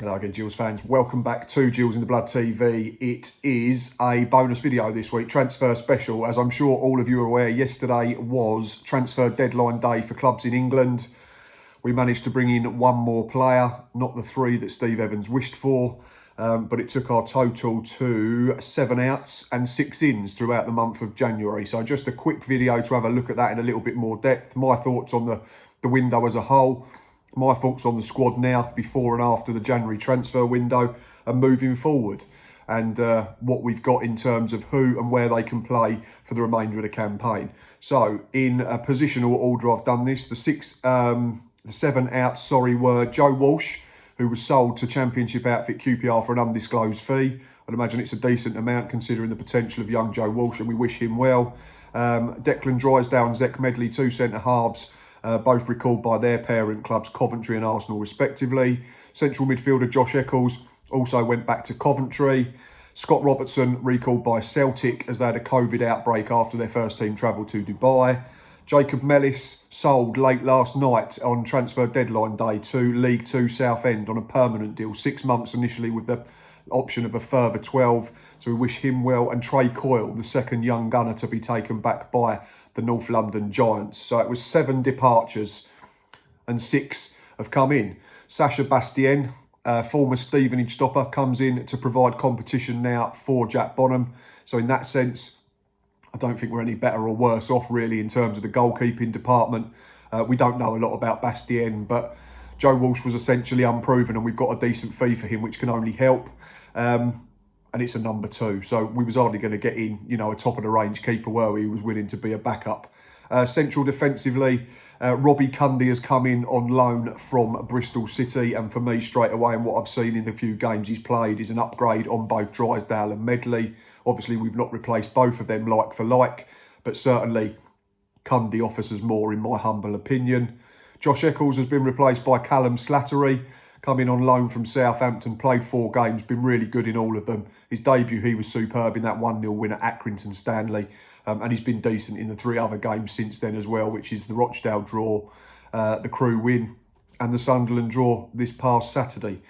Hello again, Gills fans. Welcome back to Gills in the Blood TV. It is a bonus video this week, transfer special. As I'm sure all of you are aware, yesterday was transfer deadline day for clubs in England. We managed to bring in one more player, not the three that Steve Evans wished for, but it took our total to 7 outs and 6 ins throughout the month of January. So just a quick video to have a look at that in a little bit more depth. My thoughts on the window as a whole. My thoughts on the squad now, before and after the January transfer window, and moving forward, and what we've got in terms of who and where they can play for the remainder of the campaign. So, in a positional order, I've done this. The 7 outs, were Joe Walsh, who was sold to Championship outfit QPR for an undisclosed fee. I'd imagine it's a decent amount considering the potential of young Joe Walsh, and we wish him well. Declan Drysdale and Zech Medley, 2 centre-halves. Both recalled by their parent clubs, Coventry and Arsenal respectively. Central midfielder Josh Eccles also went back to Coventry. Scott Robertson recalled by Celtic as they had a COVID outbreak after their first team travelled to Dubai. Jacob Mellis sold late last night on transfer deadline day to League Two Southend on a permanent deal, 6 months initially with the option of a further 12. So we wish him well. And Trey Coyle, the second young gunner to be taken back by the North London Giants. So it was 7 departures and 6 have come in. Sacha Bastien, former Stevenage stopper, comes in to provide competition now for Jack Bonham. So in that sense, I don't think we're any better or worse off really in terms of the goalkeeping department. We don't know a lot about Bastien, but Joe Walsh was essentially unproven, and we've got a decent fee for him, which can only help. And it's a number 2. So we was hardly going to get in, a top of the range keeper, were we? He was willing to be a backup. Central defensively, Robbie Cundy has come in on loan from Bristol City. And for me, straight away, and what I've seen in the few games he's played, is an upgrade on both Drysdale and Medley. Obviously, we've not replaced both of them like for like, but certainly Cundy offers us more, in my humble opinion. Josh Eccles has been replaced by Callum Slattery. Coming on loan from Southampton, played 4 games, been really good in all of them. His debut, he was superb in that 1-0 win at Accrington Stanley. And he's been decent in the 3 other games since then as well, which is the Rochdale draw, the Crewe win, and the Sunderland draw this past Saturday.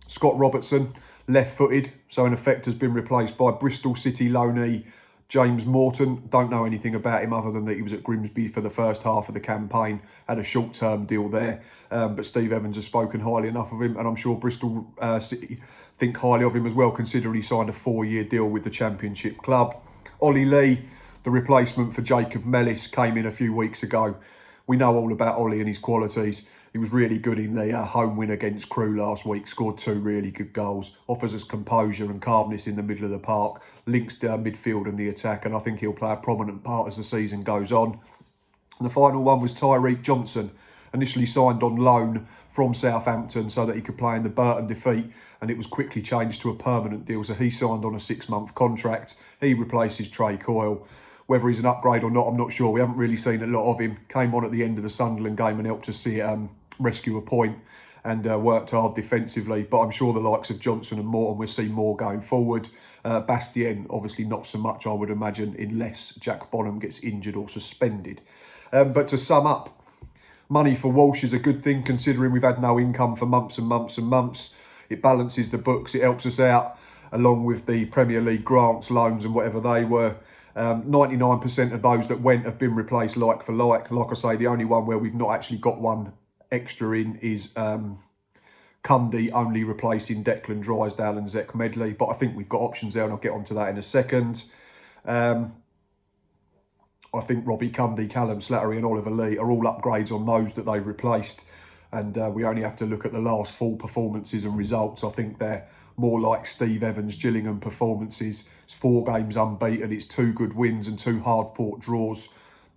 Scott Robertson, left-footed, so in effect has been replaced by Bristol City loanee James Morton. Don't know anything about him other than that he was at Grimsby for the first half of the campaign, had a short-term deal there. But Steve Evans has spoken highly enough of him, and I'm sure Bristol City think highly of him as well, considering he signed a 4-year deal with the Championship club. Ollie Lee, the replacement for Jacob Mellis, came in a few weeks ago. We know all about Ollie and his qualities. He was really good in the home win against Crewe last week, scored 2 really good goals, offers us composure and calmness in the middle of the park, links the midfield and the attack, and I think he'll play a prominent part as the season goes on. And the final one was Tyreek Johnson, initially signed on loan from Southampton so that he could play in the Burton defeat, and it was quickly changed to a permanent deal, so he signed on a 6-month contract. He replaces Trey Coyle. Whether he's an upgrade or not, I'm not sure. We haven't really seen a lot of him. Came on at the end of the Sunderland game and helped us see rescue a point, and worked hard defensively. But I'm sure the likes of Johnson and Morton will see more going forward. Bastien, obviously not so much, I would imagine, unless Jack Bonham gets injured or suspended. But to sum up, money for Walsh is a good thing, considering we've had no income for months and months and months. It balances the books. It helps us out, along with the Premier League grants, loans and whatever they were. 99% of those that went have been replaced like for like. Like I say, the only one where we've not actually got one extra in is Cundy, only replacing Declan Drysdale and Zech Medley. But I think we've got options there, and I'll get onto that in a second. I think Robbie Cundy, Callum Slattery and Oliver Lee are all upgrades on those that they've replaced. And we only have to look at the last 4 performances and results. I think they're more like Steve Evans, Gillingham performances. It's 4 games unbeaten. It's 2 good wins and 2 hard-fought draws.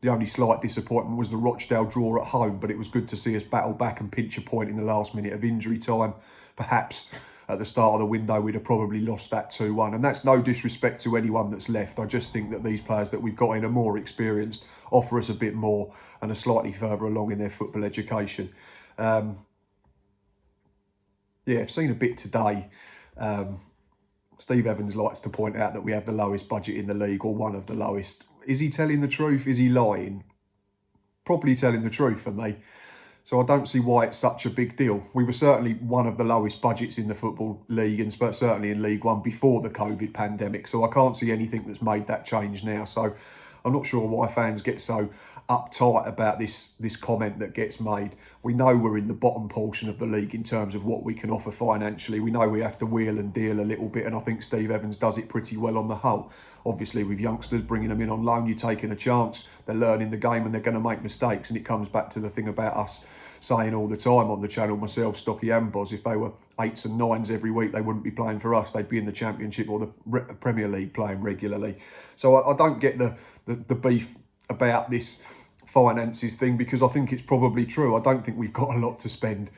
The only slight disappointment was the Rochdale draw at home, but it was good to see us battle back and pinch a point in the last minute of injury time. Perhaps at the start of the window, we'd have probably lost that 2-1. And that's no disrespect to anyone that's left. I just think that these players that we've got in are more experienced, offer us a bit more, and are slightly further along in their football education. Yeah, I've seen a bit today. Steve Evans likes to point out that we have the lowest budget in the league, or one of the lowest. Is he telling the truth? Is he lying? Probably telling the truth for me. So I don't see why it's such a big deal. We were certainly one of the lowest budgets in the Football League, and certainly in League One before the COVID pandemic. So I can't see anything that's made that change now. So I'm not sure why fans get so uptight about this comment that gets made. We know we're in the bottom portion of the league in terms of what we can offer financially. We know we have to wheel and deal a little bit, and I think Steve Evans does it pretty well on the whole. Obviously, with youngsters, bringing them in on loan, you're taking a chance. They're learning the game and they're going to make mistakes. And it comes back to the thing about us saying all the time on the channel, myself, Stocky and Boz, if they were 8s and 9s every week, they wouldn't be playing for us. They'd be in the Championship or the Premier League playing regularly. So I don't get the beef about this finances thing, because I think it's probably true. I don't think we've got a lot to spend.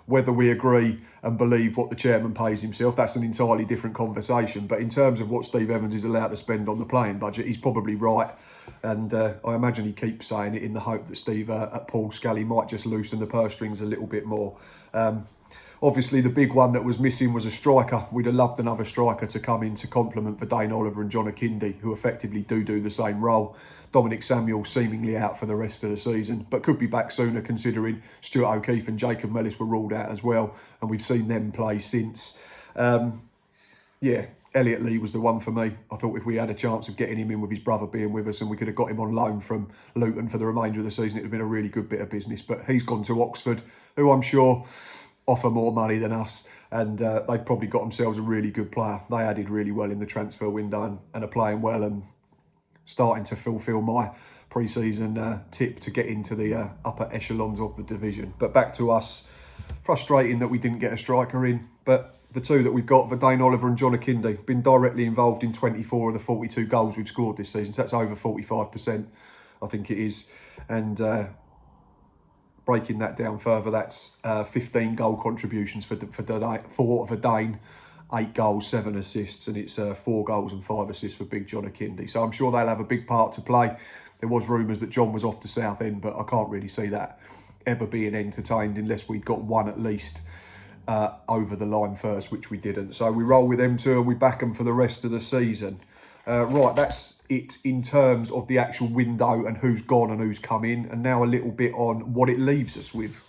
Whether we agree and believe what the chairman pays himself, that's an entirely different conversation. But in terms of what Steve Evans is allowed to spend on the playing budget, he's probably right. And I imagine he keeps saying it in the hope that Steve at Paul Scally might just loosen the purse strings a little bit more. Obviously, the big one that was missing was a striker. We'd have loved another striker to come in to complement Dane Oliver and John Akindi, who effectively do the same role. Dominic Samuel seemingly out for the rest of the season, but could be back sooner, considering Stuart O'Keefe and Jacob Mellis were ruled out as well, and we've seen them play since. Yeah, Elliot Lee was the one for me. I thought if we had a chance of getting him in with his brother being with us and we could have got him on loan from Luton for the remainder of the season, it would have been a really good bit of business. But he's gone to Oxford, who I'm sure offer more money than us, and they've probably got themselves a really good player. They added really well in the transfer window and are playing well and starting to fulfil my pre-season tip to get into the upper echelons of the division. But back to us, frustrating that we didn't get a striker in, but the two that we've got, Dane Oliver and John Akindi, been directly involved in 24 of the 42 goals we've scored this season. So that's over 45%, I think it is. And breaking that down further, that's 15 goal contributions for Dane, 8 goals, 7 assists, and it's 4 goals and 5 assists for Big John Akindi. So I'm sure they'll have a big part to play. There was rumours that John was off to Southend, but I can't really see that ever being entertained unless we'd got one at least over the line first, which we didn't. So we roll with them two and we back them for the rest of the season. Right, that's it in terms of the actual window and who's gone and who's come in. And now a little bit on what it leaves us with.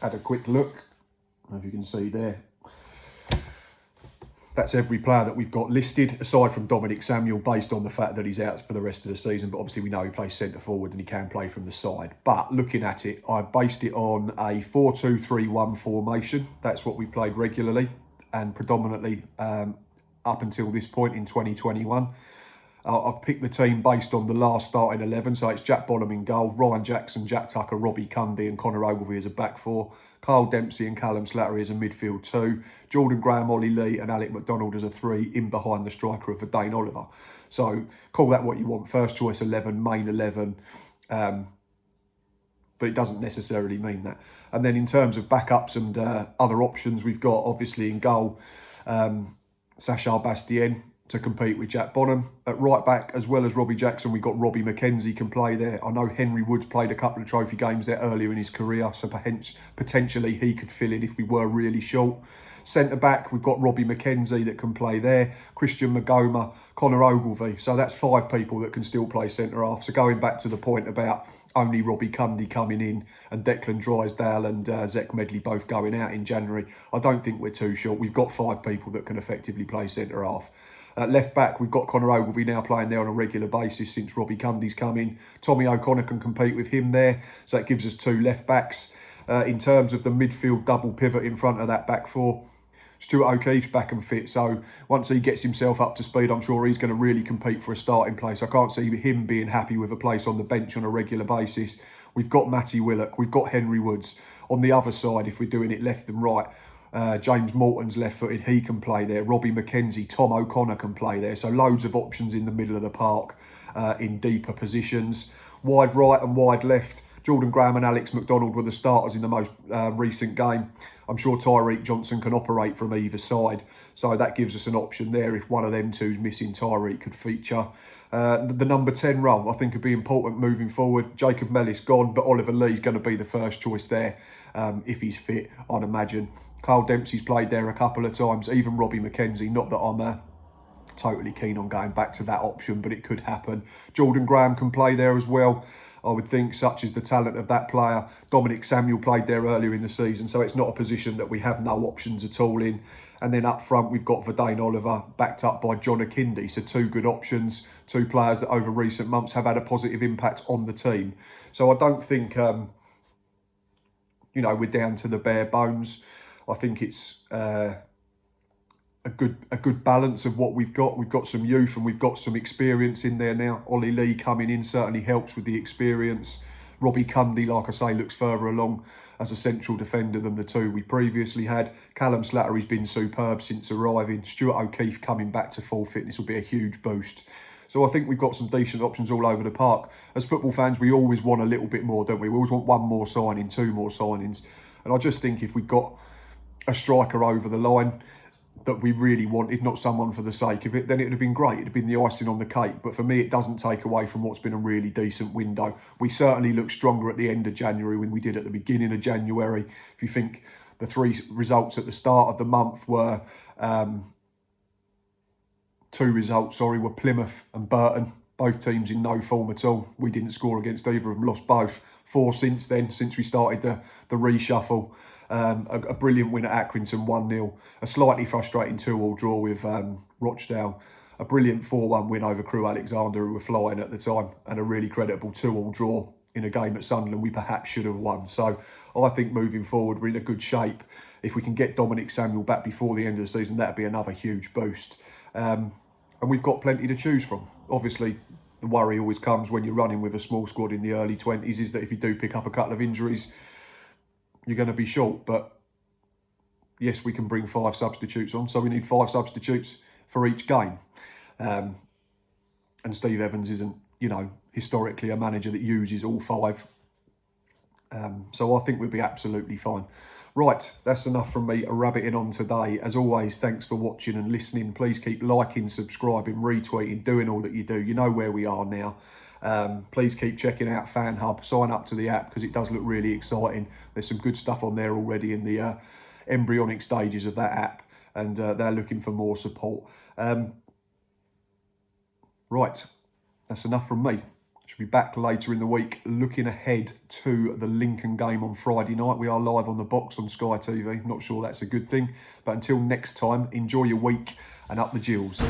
Had a quick look, as you can see there. That's every player that we've got listed, aside from Dominic Samuel, based on the fact that he's out for the rest of the season. But obviously we know he plays centre forward and he can play from the side. But looking at it, I've based it on a 4-2-3-1 formation. That's what we played regularly and predominantly up until this point in 2021. I've picked the team based on the last starting 11. So it's Jack Bonham in goal, Ryan Jackson, Jack Tucker, Robbie Cundy and Connor Ogilvie as a back four, Carl Dempsey and Callum Slattery as a midfield 2, Jordan Graham, Ollie Lee and Alec McDonald as a 3 in behind the striker of Dane Oliver. So call that what you want, first choice 11, main 11, but it doesn't necessarily mean that. And then in terms of backups and other options, we've got obviously in goal, Sachar Bastien to compete with Jack Bonham. At right back, as well as Robbie Jackson, we've got Robbie McKenzie can play there. I know Henry Woods played a couple of trophy games there earlier in his career, so potentially he could fill in if we were really short. Centre back, we've got Robbie McKenzie that can play there, Christian Magoma, Connor Ogilvie. So that's 5 people that can still play centre half. So going back to the point about only Robbie Cundy coming in and Declan Drysdale and Zech Medley both going out in January, I don't think we're too short. We've got 5 people that can effectively play centre half. Left back, we've got Connor Ogilvie now playing there on a regular basis since Robbie Cundy's come in. Tommy O'Connor can compete with him there, so that gives us 2 left backs. In terms of the midfield double pivot in front of that back four, Stuart O'Keefe's back and fit, so once he gets himself up to speed, I'm sure he's going to really compete for a starting place. I can't see him being happy with a place on the bench on a regular basis. We've got Matty Willock, we've got Henry Woods. On the other side, if we're doing it left and right, James Morton's left-footed, he can play there. Robbie McKenzie, Tom O'Connor can play there. So loads of options in the middle of the park in deeper positions. Wide right and wide left, Jordan Graham and Alex McDonald were the starters in the most recent game. I'm sure Tyreek Johnson can operate from either side. So that gives us an option there. If one of them two's missing, Tyreek could feature. The number 10 role, I think, would be important moving forward. Jacob Mellis gone, but Oliver Lee's going to be the first choice there if he's fit, I'd imagine. Carl Dempsey's played there a couple of times, even Robbie McKenzie. Not that I'm totally keen on going back to that option, but it could happen. Jordan Graham can play there as well, I would think, such as the talent of that player. Dominic Samuel played there earlier in the season, so it's not a position that we have no options at all in. And then up front, we've got Verdane Oliver, backed up by John Akindi. So 2 good options, 2 players that over recent months have had a positive impact on the team. So I don't think, you know, we're down to the bare bones. I think it's a good balance of what we've got. We've got some youth and we've got some experience in there now. Ollie Lee coming in certainly helps with the experience. Robbie Cundy, like I say, looks further along as a central defender than the 2 we previously had. Callum Slattery's been superb since arriving. Stuart O'Keefe coming back to full fitness will be a huge boost. So I think we've got some decent options all over the park. As football fans, we always want a little bit more, don't we? We always want 1 more signing, 2 more signings. And I just think if we got a striker over the line that we really wanted, not someone for the sake of it, then it would have been great. It'd have been the icing on the cake. But for me, it doesn't take away from what's been a really decent window. We certainly looked stronger at the end of January than we did at the beginning of January. If you think the 3 results at the start of the month were, 2 results, sorry, were Plymouth and Burton. Both teams in no form at all. We didn't score against either of them, lost both. 4 since then, since we started the reshuffle. A brilliant win at Accrington, 1-0. A slightly frustrating 2-2 draw with Rochdale. A brilliant 4-1 win over Crewe Alexander, who were flying at the time. And a really creditable 2-2 draw in a game at Sunderland we perhaps should have won. So I think moving forward, we're in a good shape. If we can get Dominic Samuel back before the end of the season, that'd be another huge boost. And we've got plenty to choose from. Obviously, the worry always comes when you're running with a small squad in the early 20s is that if you do pick up a couple of injuries, you're going to be short. But yes, we can bring 5 substitutes on, so we need 5 substitutes for each game. And Steve Evans isn't, you know, historically a manager that uses all 5. So I think we'll be absolutely fine. Right, that's enough from me rabbiting on today. As always, thanks for watching and listening. Please keep liking, subscribing, retweeting, doing all that you do. You know where we are now. Please keep checking out Fan Hub. Sign up to the app because it does look really exciting. There's some good stuff on there already in the embryonic stages of that app, and they're looking for more support. Right, that's enough from me. Should be back later in the week looking ahead to the Lincoln game on Friday night. We are live on the box on Sky TV. Not sure that's a good thing, but until next time, enjoy your week and up the Gills.